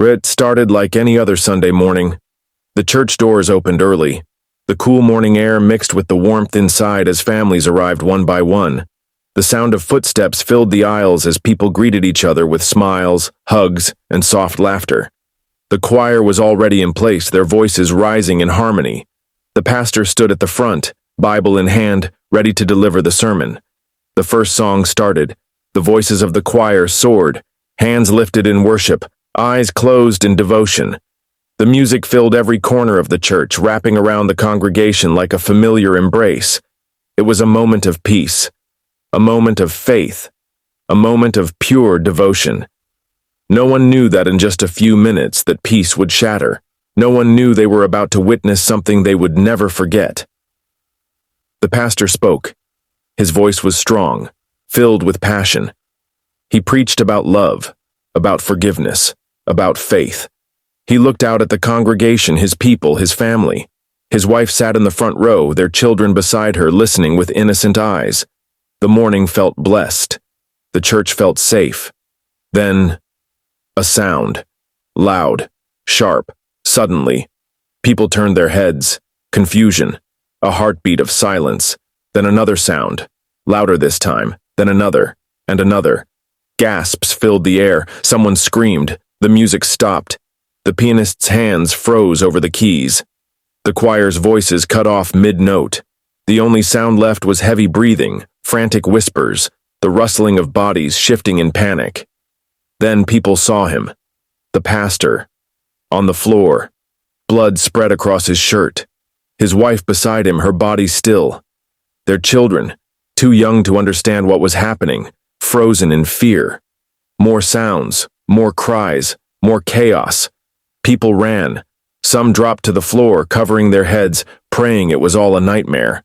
It started like any other Sunday morning. The church doors opened early. The cool morning air mixed with the warmth inside as families arrived one by one. The sound of footsteps filled the aisles as people greeted each other with smiles, hugs, and soft laughter. The choir was already in place, their voices rising in harmony. The pastor stood at the front, Bible in hand, ready to deliver the sermon. The first song started. The voices of the choir soared, hands lifted in worship, eyes closed in devotion. The music filled every corner of the church, wrapping around the congregation like a familiar embrace. It was a moment of peace, a moment of faith, a moment of pure devotion. No one knew that in just a few minutes that peace would shatter. No one knew they were about to witness something they would never forget. The pastor spoke. His voice was strong, filled with passion. He preached about love, about forgiveness, about faith. He looked out at the congregation, his people, his family. His wife sat in the front row, their children beside her, listening with innocent eyes. The morning felt blessed. The church felt safe. Then, a sound. Loud, sharp, suddenly. People turned their heads. Confusion. A heartbeat of silence. Then another sound. Louder this time. Then another. And another. Gasps filled the air. Someone screamed. The music stopped. The pianist's hands froze over the keys. The choir's voices cut off mid-note. The only sound left was heavy breathing, frantic whispers, the rustling of bodies shifting in panic. Then people saw him. The pastor. On the floor. Blood spread across his shirt. His wife beside him, her body still. Their children, too young to understand what was happening, frozen in fear. More sounds, more cries, more chaos. People ran. Some dropped to the floor, covering their heads, praying it was all a nightmare.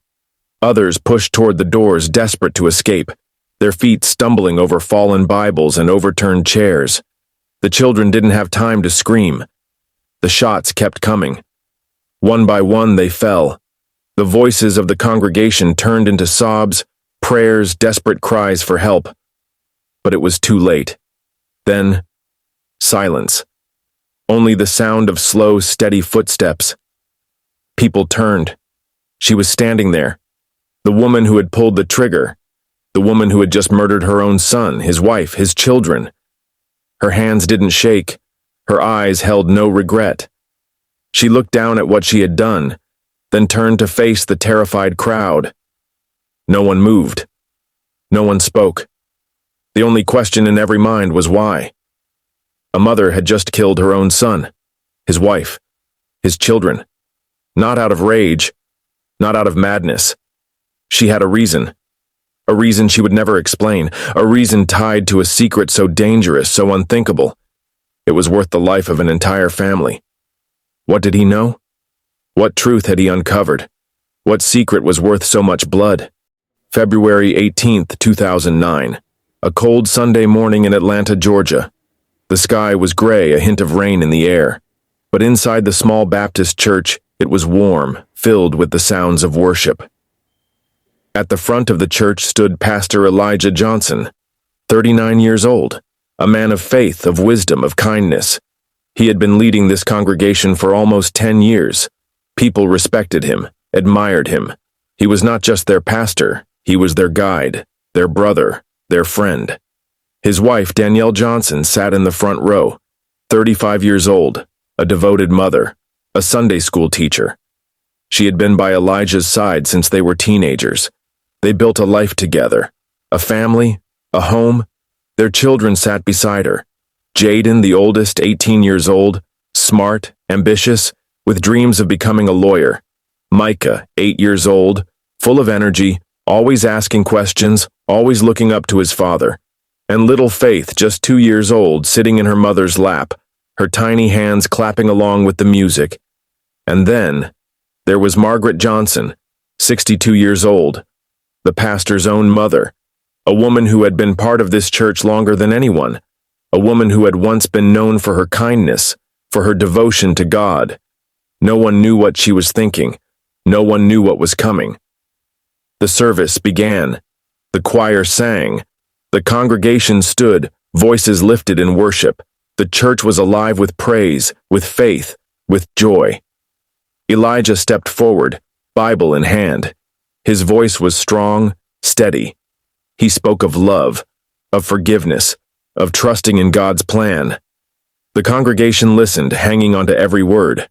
Others pushed toward the doors, desperate to escape, their feet stumbling over fallen Bibles and overturned chairs. The children didn't have time to scream. The shots kept coming. One by one they fell. The voices of the congregation turned into sobs, prayers, desperate cries for help. But it was too late. Then, silence. Only the sound of slow, steady footsteps. People turned. She was standing there. The woman who had pulled the trigger. The woman who had just murdered her own son, his wife, his children. Her hands didn't shake. Her eyes held no regret. She looked down at what she had done, then turned to face the terrified crowd. No one moved. No one spoke. The only question in every mind was why. A mother had just killed her own son, his wife, his children. Not out of rage, not out of madness. She had a reason she would never explain, a reason tied to a secret so dangerous, so unthinkable. It was worth the life of an entire family. What did he know? What truth had he uncovered? What secret was worth so much blood? February 18th, 2009. A cold Sunday morning in Atlanta, Georgia. The sky was gray, a hint of rain in the air. But inside the small Baptist church, it was warm, filled with the sounds of worship. At the front of the church stood Pastor Elijah Johnson, 39 years old, a man of faith, of wisdom, of kindness. He had been leading this congregation for almost 10 years. People respected him, admired him. He was not just their pastor, he was their guide, their brother, their friend. His wife, Danielle Johnson, sat in the front row, 35 years old, a devoted mother, a Sunday school teacher. She had been by Elijah's side since they were teenagers. They built a life together, a family, a home. Their children sat beside her. Jaden, the oldest, 18 years old, smart, ambitious, with dreams of becoming a lawyer. Micah, 8 years old, full of energy, always asking questions, always looking up to his father. And little Faith, just 2 years old, sitting in her mother's lap, her tiny hands clapping along with the music. And then, there was Margaret Johnson, 62 years old, the pastor's own mother, a woman who had been part of this church longer than anyone, a woman who had once been known for her kindness, for her devotion to God. No one knew what she was thinking. No one knew what was coming. The service began. The choir sang. The congregation stood, voices lifted in worship. The church was alive with praise, with faith, with joy. Elijah stepped forward, Bible in hand. His voice was strong, steady. He spoke of love, of forgiveness, of trusting in God's plan. The congregation listened, hanging on to every word.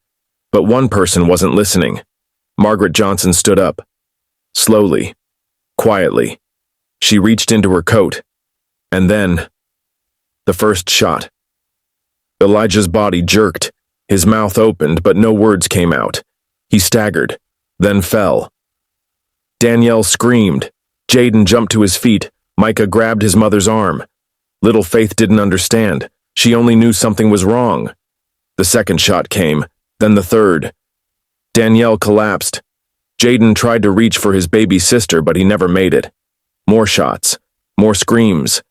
But one person wasn't listening. Margaret Johnson stood up. Slowly, quietly. She reached into her coat. And then, the first shot. Elijah's body jerked. His mouth opened, but no words came out. He staggered, then fell. Danielle screamed. Jaden jumped to his feet. Micah grabbed his mother's arm. Little Faith didn't understand. She only knew something was wrong. The second shot came, then the third. Danielle collapsed. Jaden tried to reach for his baby sister, but he never made it. More shots, more screams.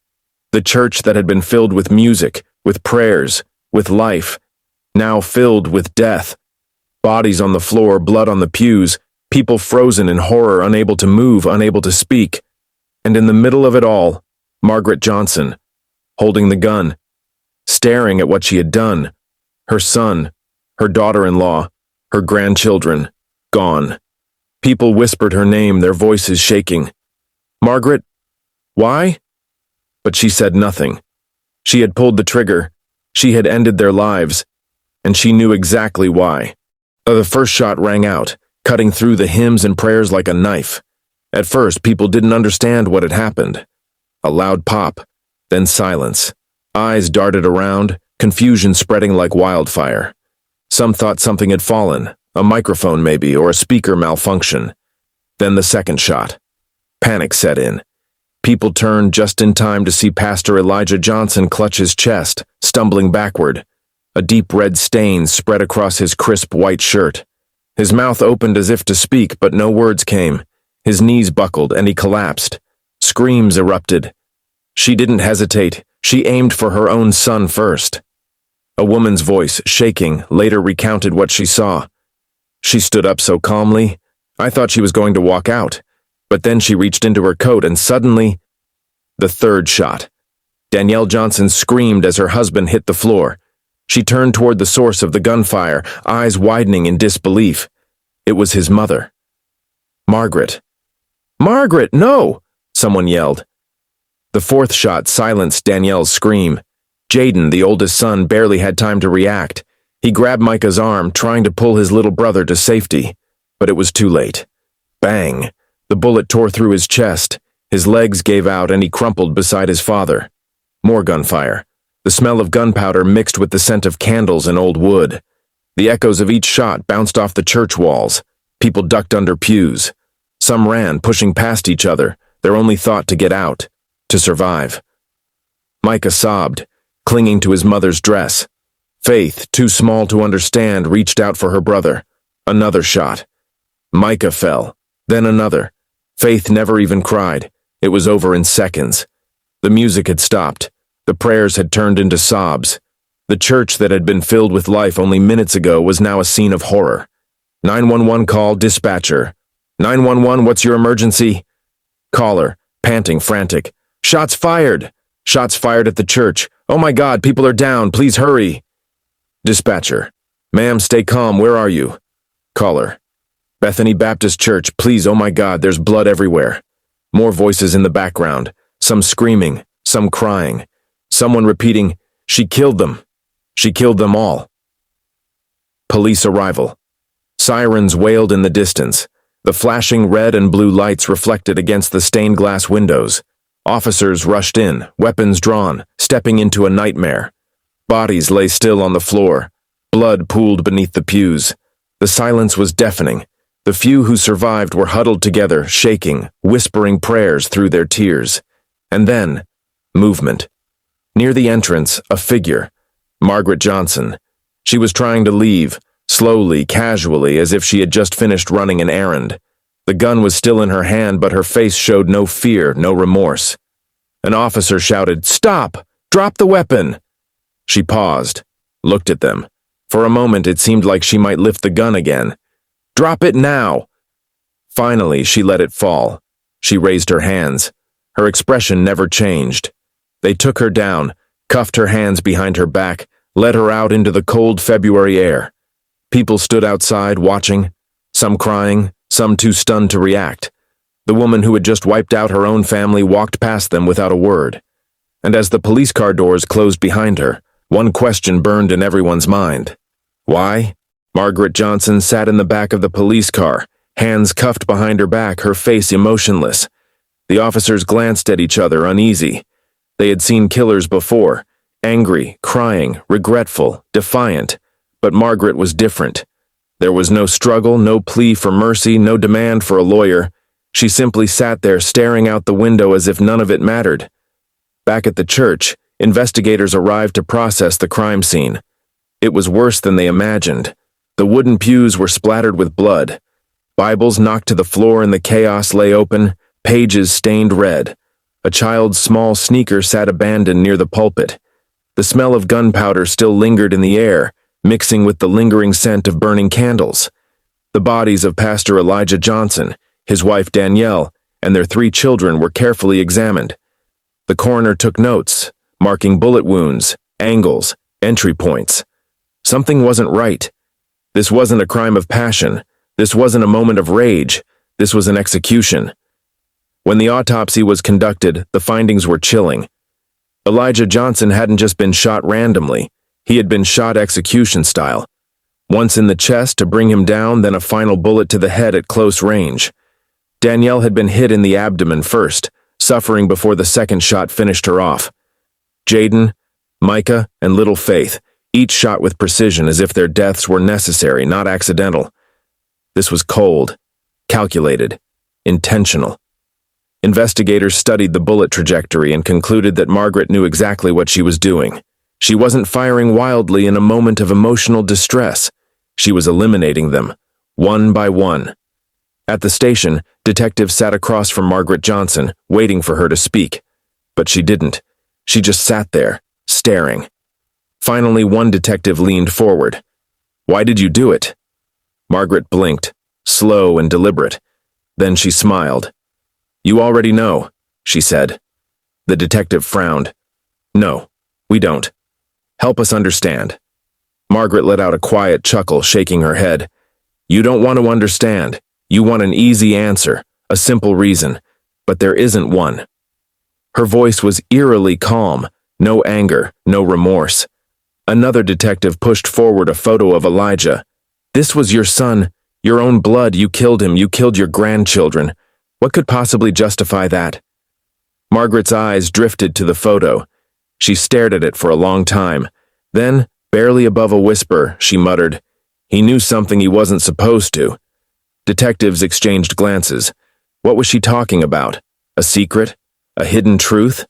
The church that had been filled with music, with prayers, with life, now filled with death. Bodies on the floor, blood on the pews, people frozen in horror, unable to move, unable to speak. And in the middle of it all, Margaret Johnson, holding the gun, staring at what she had done. Her son, her daughter-in-law, her grandchildren, gone. People whispered her name, their voices shaking. Margaret? Why? But she said nothing. She had pulled the trigger. She had ended their lives. And she knew exactly why. The first shot rang out, cutting through the hymns and prayers like a knife. At first, people didn't understand what had happened. A loud pop, then silence. Eyes darted around, confusion spreading like wildfire. Some thought something had fallen, a microphone maybe, or a speaker malfunction. Then the second shot. Panic set in. People turned just in time to see Pastor Elijah Johnson clutch his chest, stumbling backward. A deep red stain spread across his crisp white shirt. His mouth opened as if to speak, but no words came. His knees buckled, and he collapsed. Screams erupted. She didn't hesitate. She aimed for her own son first. A woman's voice, shaking, later recounted what she saw. She stood up so calmly, I thought she was going to walk out. But then she reached into her coat, and suddenly, the third shot. Danielle Johnson screamed as her husband hit the floor. She turned toward the source of the gunfire, eyes widening in disbelief. It was his mother. Margaret. Margaret, no! Someone yelled. The fourth shot silenced Danielle's scream. Jaden, the oldest son, barely had time to react. He grabbed Micah's arm, trying to pull his little brother to safety. But it was too late. Bang! The bullet tore through his chest. His legs gave out, and he crumpled beside his father. More gunfire. The smell of gunpowder mixed with the scent of candles and old wood. The echoes of each shot bounced off the church walls. People ducked under pews. Some ran, pushing past each other, their only thought to get out, to survive. Micah sobbed, clinging to his mother's dress. Faith, too small to understand, reached out for her brother. Another shot. Micah fell, then another. Faith never even cried. It was over in seconds. The music had stopped. The prayers had turned into sobs. The church that had been filled with life only minutes ago was now a scene of horror. 911 call, dispatcher. 911, what's your emergency? Caller, panting, frantic. Shots fired! Shots fired at the church. Oh my God, people are down, please hurry. Dispatcher. Ma'am, stay calm, where are you? Caller. Bethany Baptist Church, please, oh my God, there's blood everywhere. More voices in the background, some screaming, some crying. Someone repeating, she killed them. She killed them all. Police arrival. Sirens wailed in the distance. The flashing red and blue lights reflected against the stained glass windows. Officers rushed in, weapons drawn, stepping into a nightmare. Bodies lay still on the floor. Blood pooled beneath the pews. The silence was deafening. The few who survived were huddled together, shaking, whispering prayers through their tears. And then, movement. Near the entrance, a figure. Margaret Johnson. She was trying to leave, slowly, casually, as if she had just finished running an errand. The gun was still in her hand, but her face showed no fear, no remorse. An officer shouted, "Stop! Drop the weapon!" She paused, looked at them. For a moment, it seemed like she might lift the gun again. "Drop it now!" Finally, she let it fall. She raised her hands. Her expression never changed. They took her down, cuffed her hands behind her back, led her out into the cold February air. People stood outside watching, some crying, some too stunned to react. The woman who had just wiped out her own family walked past them without a word. And as the police car doors closed behind her, one question burned in everyone's mind. Why? Margaret Johnson sat in the back of the police car, hands cuffed behind her back, her face emotionless. The officers glanced at each other, uneasy. They had seen killers before, angry, crying, regretful, defiant. But Margaret was different. There was no struggle, no plea for mercy, no demand for a lawyer. She simply sat there staring out the window as if none of it mattered. Back at the church, investigators arrived to process the crime scene. It was worse than they imagined. The wooden pews were splattered with blood. Bibles knocked to the floor and the chaos lay open, pages stained red. A child's small sneaker sat abandoned near the pulpit. The smell of gunpowder still lingered in the air, mixing with the lingering scent of burning candles. The bodies of Pastor Elijah Johnson, his wife Danielle, and their 3 children were carefully examined. The coroner took notes, marking bullet wounds, angles, entry points. Something wasn't right. This wasn't a crime of passion. This wasn't a moment of rage. This was an execution. When the autopsy was conducted, the findings were chilling. Elijah Johnson hadn't just been shot randomly. He had been shot execution style. Once in the chest to bring him down, then a final bullet to the head at close range. Danielle had been hit in the abdomen first, suffering before the second shot finished her off. Jaden, Micah, and little Faith, each shot with precision as if their deaths were necessary, not accidental. This was cold, calculated, intentional. Investigators studied the bullet trajectory and concluded that Margaret knew exactly what she was doing. She wasn't firing wildly in a moment of emotional distress. She was eliminating them, one by one. At the station, detectives sat across from Margaret Johnson, waiting for her to speak. But she didn't. She just sat there, staring. Finally, one detective leaned forward. "Why did you do it?" Margaret blinked, slow and deliberate. Then she smiled. "You already know," she said. The detective frowned. "No, we don't. Help us understand." Margaret let out a quiet chuckle, shaking her head. "You don't want to understand. You want an easy answer, a simple reason, but there isn't one." Her voice was eerily calm, no anger, no remorse. Another detective pushed forward a photo of Elijah. "This was your son, your own blood. You killed him. You killed your grandchildren. What could possibly justify that?" Margaret's eyes drifted to the photo. She stared at it for a long time. Then, barely above a whisper, she muttered, "He knew something he wasn't supposed to." Detectives exchanged glances. What was she talking about? A secret? A hidden truth?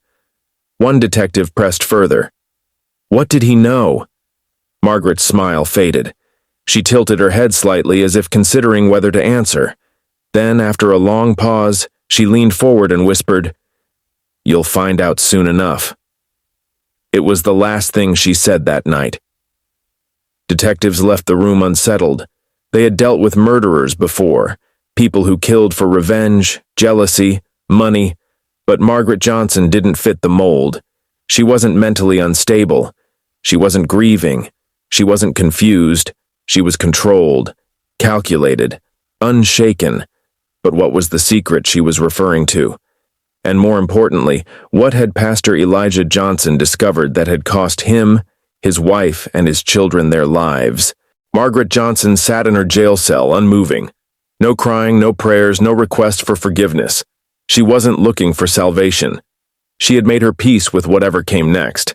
One detective pressed further. What did he know? Margaret's smile faded. She tilted her head slightly as if considering whether to answer. Then, after a long pause, she leaned forward and whispered, "You'll find out soon enough." It was the last thing she said that night. Detectives left the room unsettled. They had dealt with murderers before, people who killed for revenge, jealousy, money, but Margaret Johnson didn't fit the mold. She wasn't mentally unstable. She wasn't grieving. She wasn't confused. She was controlled, calculated, unshaken. But what was the secret she was referring to? And more importantly, what had Pastor Elijah Johnson discovered that had cost him, his wife, and his children their lives? Margaret Johnson sat in her jail cell, unmoving. No crying, no prayers, no request for forgiveness. She wasn't looking for salvation. She had made her peace with whatever came next.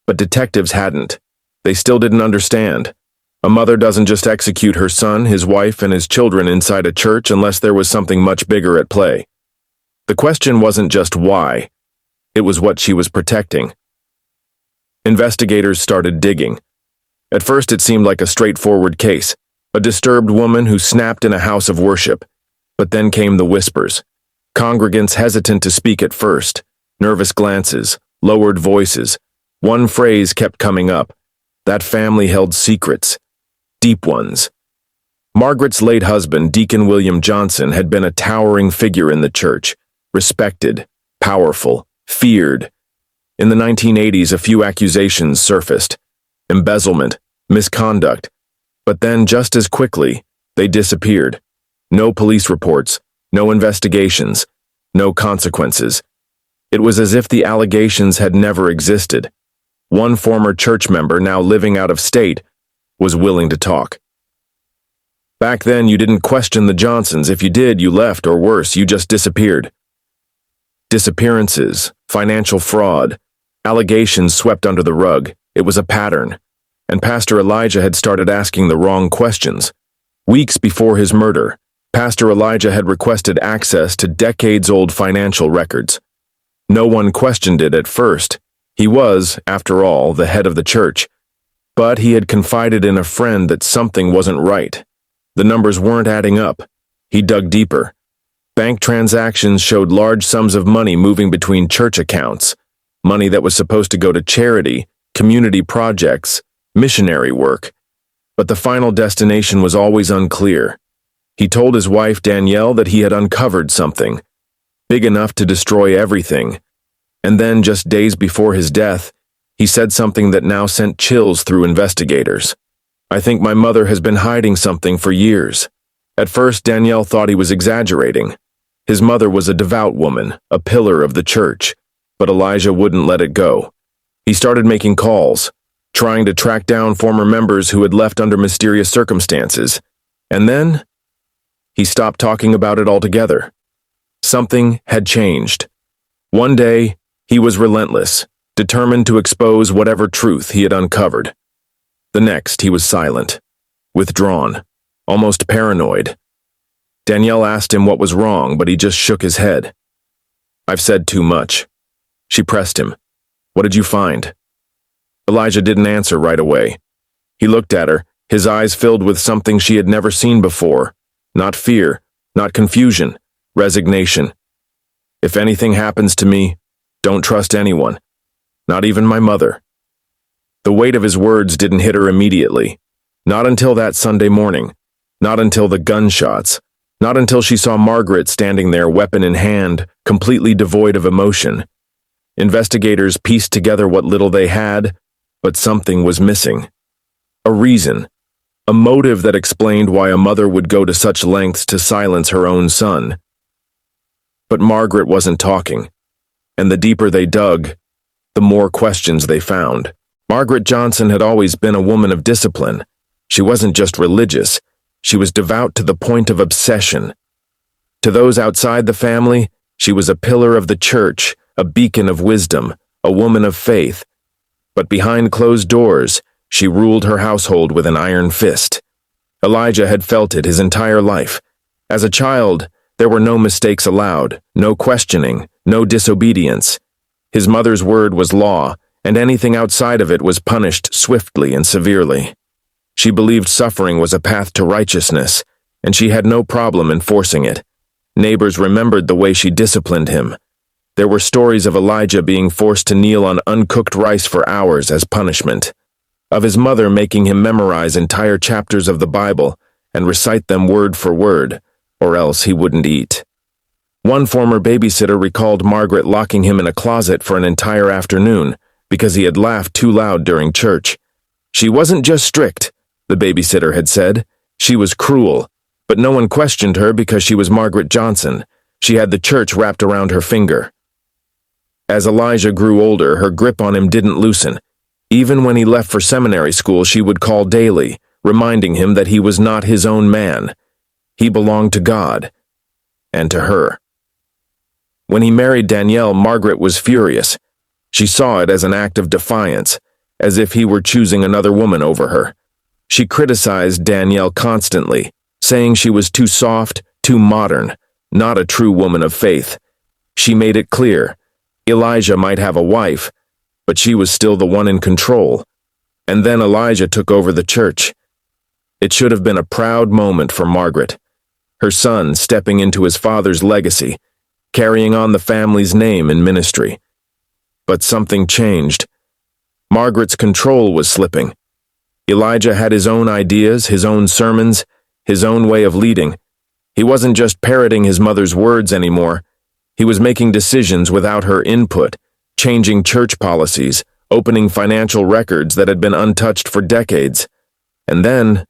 But detectives hadn't. They still didn't understand. A mother doesn't just execute her son, his wife, and his children inside a church unless there was something much bigger at play. The question wasn't just why. It was what she was protecting. Investigators started digging. At first it seemed like a straightforward case, a disturbed woman who snapped in a house of worship. But then came the whispers. Congregants hesitant to speak at first, nervous glances, lowered voices. One phrase kept coming up. That family held secrets, deep ones. Margaret's late husband, Deacon William Johnson, had been a towering figure in the church, respected, powerful, feared. In the 1980s, a few accusations surfaced: embezzlement, misconduct, but then just as quickly, they disappeared. No police reports, no investigations, no consequences. It was as if the allegations had never existed. One former church member, now living out of state, was willing to talk. Back then, you didn't question the Johnsons. If you did, you left, or worse, you just disappeared. Disappearances, financial fraud, allegations swept under the rug. It was a pattern, and Pastor Elijah had started asking the wrong questions. Weeks before his murder, Pastor Elijah had requested access to decades-old financial records. No one questioned it at first. He was, after all, the head of the church. But he had confided in a friend that something wasn't right. The numbers weren't adding up. He dug deeper. Bank transactions showed large sums of money moving between church accounts, money that was supposed to go to charity, community projects, missionary work. But the final destination was always unclear. He told his wife, Danielle, that he had uncovered something, big enough to destroy everything. And then, just days before his death, he said something that now sent chills through investigators. "I think my mother has been hiding something for years." At first, Danielle thought he was exaggerating. His mother was a devout woman, a pillar of the church, but Elijah wouldn't let it go. He started making calls, trying to track down former members who had left under mysterious circumstances. And then, he stopped talking about it altogether. Something had changed. One day, he was relentless, determined to expose whatever truth he had uncovered. The next, he was silent, withdrawn, almost paranoid. Danielle asked him what was wrong, but he just shook his head. "I've said too much." She pressed him. "What did you find?" Elijah didn't answer right away. He looked at her, his eyes filled with something she had never seen before. Not fear, not confusion, resignation. "If anything happens to me, don't trust anyone, not even my mother." The weight of his words didn't hit her immediately. Not until that Sunday morning. Not until the gunshots. Not until she saw Margaret standing there, weapon in hand, completely devoid of emotion. Investigators pieced together what little they had, but something was missing. A reason. A motive that explained why a mother would go to such lengths to silence her own son. But Margaret wasn't talking, and the deeper they dug, the more questions they found. Margaret Johnson had always been a woman of discipline. She wasn't just religious, she was devout to the point of obsession. To those outside the family, she was a pillar of the church, a beacon of wisdom, a woman of faith. But behind closed doors, she ruled her household with an iron fist. Elijah had felt it his entire life. As a child, there were no mistakes allowed, no questioning, no disobedience. His mother's word was law, and anything outside of it was punished swiftly and severely. She believed suffering was a path to righteousness, and she had no problem enforcing it. Neighbors remembered the way she disciplined him. There were stories of Elijah being forced to kneel on uncooked rice for hours as punishment, of his mother making him memorize entire chapters of the Bible and recite them word for word, or else he wouldn't eat. One former babysitter recalled Margaret locking him in a closet for an entire afternoon because he had laughed too loud during church. She wasn't just strict, the babysitter had said. She was cruel, but no one questioned her because she was Margaret Johnson. She had the church wrapped around her finger. As Elijah grew older, her grip on him didn't loosen. Even when he left for seminary school, she would call daily, reminding him that he was not his own man. He belonged to God, and to her. When he married Danielle, Margaret was furious. She saw it as an act of defiance, as if he were choosing another woman over her. She criticized Danielle constantly, saying she was too soft, too modern, not a true woman of faith. She made it clear, Elijah might have a wife, but she was still the one in control. And then Elijah took over the church. It should have been a proud moment for Margaret, her son stepping into his father's legacy, carrying on the family's name in ministry. But something changed. Margaret's control was slipping. Elijah had his own ideas, his own sermons, his own way of leading. He wasn't just parroting his mother's words anymore. He was making decisions without her input, changing church policies, opening financial records that had been untouched for decades. And then,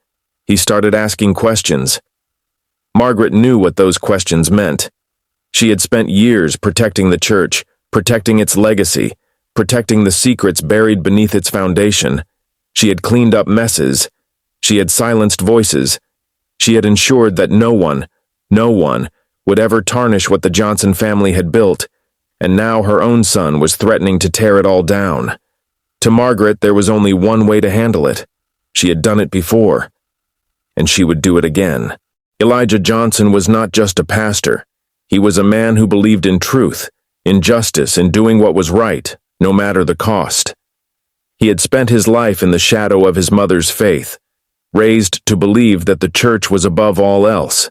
he started asking questions. Margaret knew what those questions meant. She had spent years protecting the church, protecting its legacy, protecting the secrets buried beneath its foundation. She had cleaned up messes. She had silenced voices. She had ensured that no one would ever tarnish what the Johnson family had built, and now her own son was threatening to tear it all down. To Margaret, there was only one way to handle it. She had done it before, and she would do it again. Elijah Johnson was not just a pastor. He was a man who believed in truth, in justice, in doing what was right, no matter the cost. He had spent his life in the shadow of his mother's faith, raised to believe that the church was above all else.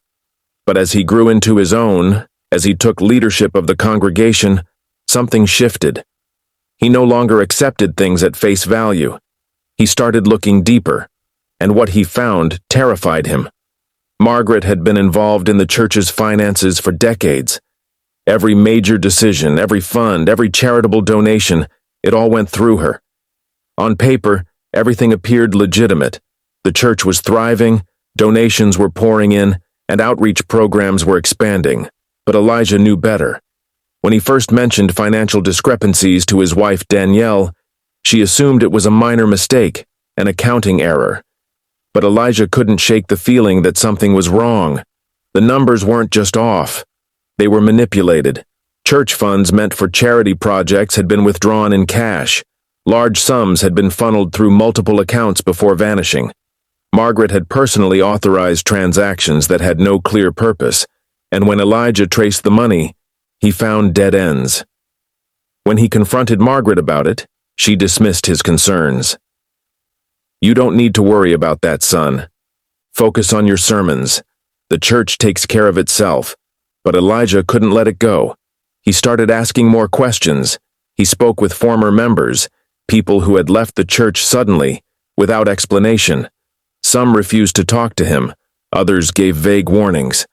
But as he grew into his own, as he took leadership of the congregation, something shifted. He no longer accepted things at face value. He started looking deeper, and what he found terrified him. Margaret had been involved in the church's finances for decades. Every major decision, every fund, every charitable donation, it all went through her. On paper, everything appeared legitimate. The church was thriving, donations were pouring in, and outreach programs were expanding. But Elijah knew better. When he first mentioned financial discrepancies to his wife Danielle, she assumed it was a minor mistake, an accounting error. But Elijah couldn't shake the feeling that something was wrong. The numbers weren't just off. They were manipulated. Church funds meant for charity projects had been withdrawn in cash. Large sums had been funneled through multiple accounts before vanishing. Margaret had personally authorized transactions that had no clear purpose, and when Elijah traced the money, he found dead ends. When he confronted Margaret about it, she dismissed his concerns. "You don't need to worry about that, son. Focus on your sermons. The church takes care of itself." But Elijah couldn't let it go. He started asking more questions. He spoke with former members, people who had left the church suddenly, without explanation. Some refused to talk to him. Others gave vague warnings.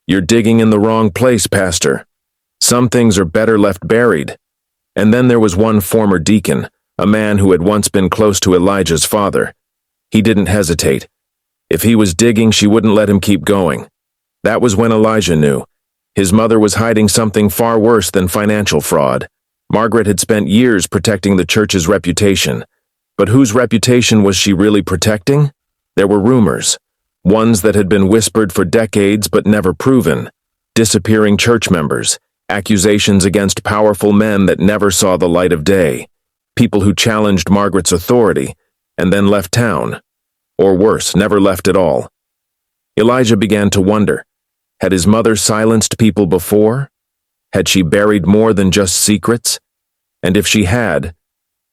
"You're digging in the wrong place, Pastor. Some things are better left buried." And then there was one former deacon, a man who had once been close to Elijah's father. He didn't hesitate. If he was digging, she wouldn't let him keep going. That was when Elijah knew. His mother was hiding something far worse than financial fraud. Margaret had spent years protecting the church's reputation. But whose reputation was she really protecting? There were rumors, ones that had been whispered for decades but never proven. Disappearing church members, accusations against powerful men that never saw the light of day. People who challenged Margaret's authority and then left town. Or worse, never left at all. Elijah began to wonder. Had his mother silenced people before? Had she buried more than just secrets? And if she had,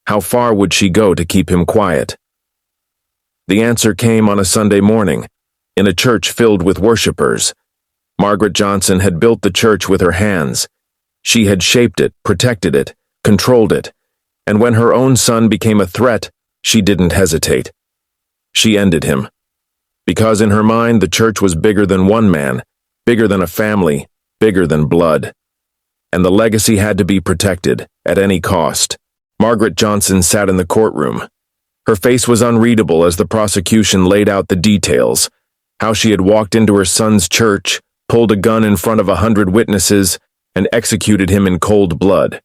how far would she go to keep him quiet? The answer came on a Sunday morning, in a church filled with worshipers. Margaret Johnson had built the church with her hands. She had shaped it, protected it, controlled it, and when her own son became a threat, she didn't hesitate. She ended him. Because in her mind, the church was bigger than one man, bigger than a family, bigger than blood. And the legacy had to be protected, at any cost. Margaret Johnson sat in the courtroom. Her face was unreadable as the prosecution laid out the details, how she had walked into her son's church, pulled a gun in front of 100 witnesses, and executed him in cold blood.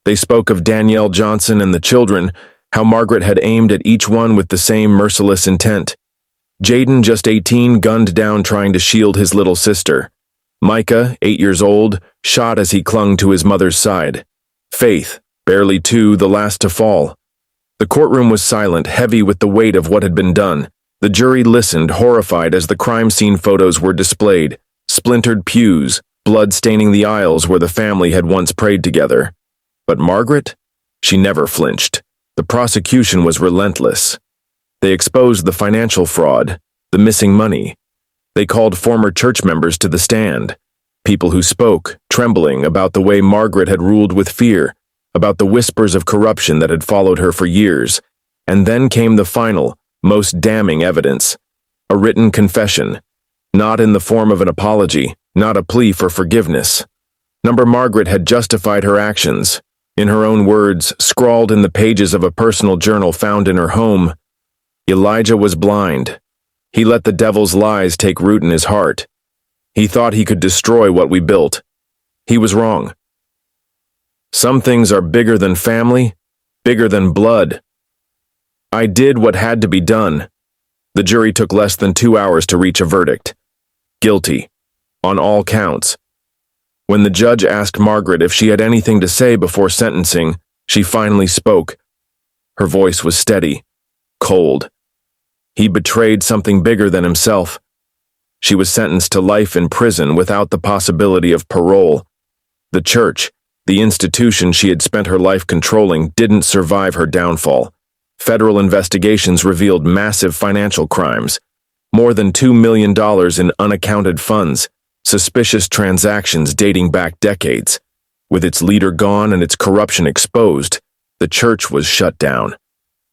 They spoke of Danielle Johnson and the children, how Margaret had aimed at each one with the same merciless intent. Jaden, just 18, gunned down trying to shield his little sister. Micah, 8 years old, shot as he clung to his mother's side. Faith, barely 2, the last to fall. The courtroom was silent, heavy with the weight of what had been done. The jury listened, horrified, as the crime scene photos were displayed. Splintered pews, blood staining the aisles where the family had once prayed together. But Margaret? She never flinched. The prosecution was relentless. They exposed the financial fraud, the missing money. They called former church members to the stand. People who spoke, trembling, about the way Margaret had ruled with fear, about the whispers of corruption that had followed her for years. And then came the final, most damning evidence. A written confession. Not in the form of an apology, not a plea for forgiveness. Margaret had justified her actions. In her own words, scrawled in the pages of a personal journal found in her home, Elijah was blind. He let the devil's lies take root in his heart. He thought he could destroy what we built. He was wrong. Some things are bigger than family, bigger than blood. I did what had to be done. The jury took less than 2 hours to reach a verdict. Guilty, on all counts. When the judge asked Margaret if she had anything to say before sentencing, she finally spoke. Her voice was steady, cold. He betrayed something bigger than himself. She was sentenced to life in prison without the possibility of parole. The church, the institution she had spent her life controlling, didn't survive her downfall. Federal investigations revealed massive financial crimes, more than $2 million in unaccounted funds, suspicious transactions dating back decades. With its leader gone and its corruption exposed, the church was shut down.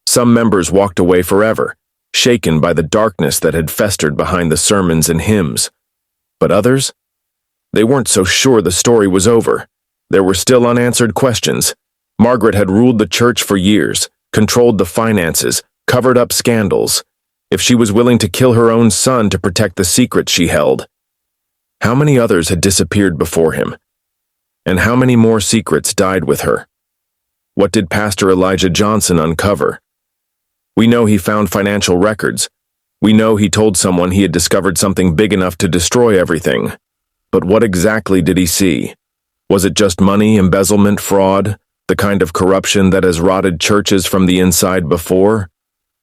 Some members walked away forever, shaken by the darkness that had festered behind the sermons and hymns. But others? They weren't so sure the story was over. There were still unanswered questions. Margaret had ruled the church for years, controlled the finances, covered up scandals. If she was willing to kill her own son to protect the secrets she held, how many others had disappeared before him? And how many more secrets died with her? What did Pastor Elijah Johnson uncover? We know he found financial records. We know he told someone he had discovered something big enough to destroy everything. But what exactly did he see? Was it just money, embezzlement, fraud, the kind of corruption that has rotted churches from the inside before?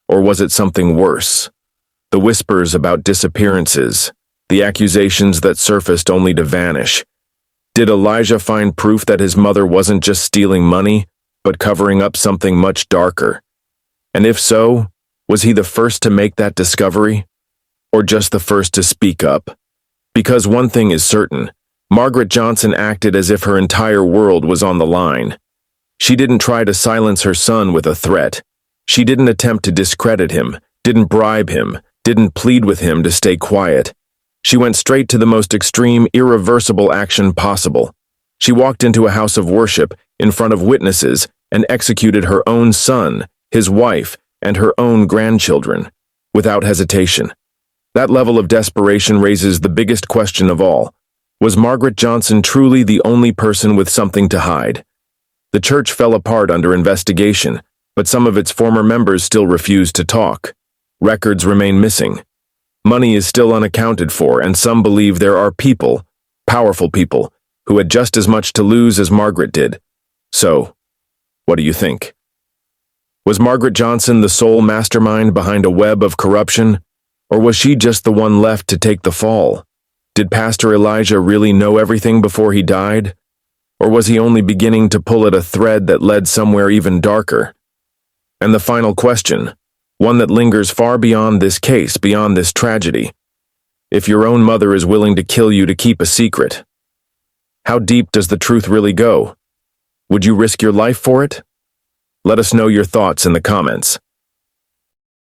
Or was it something worse? The whispers about disappearances, the accusations that surfaced only to vanish. Did Elijah find proof that his mother wasn't just stealing money, but covering up something much darker? And if so, was he the first to make that discovery? Or just the first to speak up? Because one thing is certain, Margaret Johnson acted as if her entire world was on the line. She didn't try to silence her son with a threat. She didn't attempt to discredit him, didn't bribe him, didn't plead with him to stay quiet. She went straight to the most extreme, irreversible action possible. She walked into a house of worship in front of witnesses and executed her own son, his wife, and her own grandchildren, without hesitation. That level of desperation raises the biggest question of all. Was Margaret Johnson truly the only person with something to hide? The church fell apart under investigation, but some of its former members still refused to talk. Records remain missing. Money is still unaccounted for, and some believe there are people, powerful people, who had just as much to lose as Margaret did. So, what do you think? Was Margaret Johnson the sole mastermind behind a web of corruption, or was she just the one left to take the fall? Did Pastor Elijah really know everything before he died? Or was he only beginning to pull at a thread that led somewhere even darker? And the final question, one that lingers far beyond this case, beyond this tragedy. If your own mother is willing to kill you to keep a secret, how deep does the truth really go? Would you risk your life for it? Let us know your thoughts in the comments.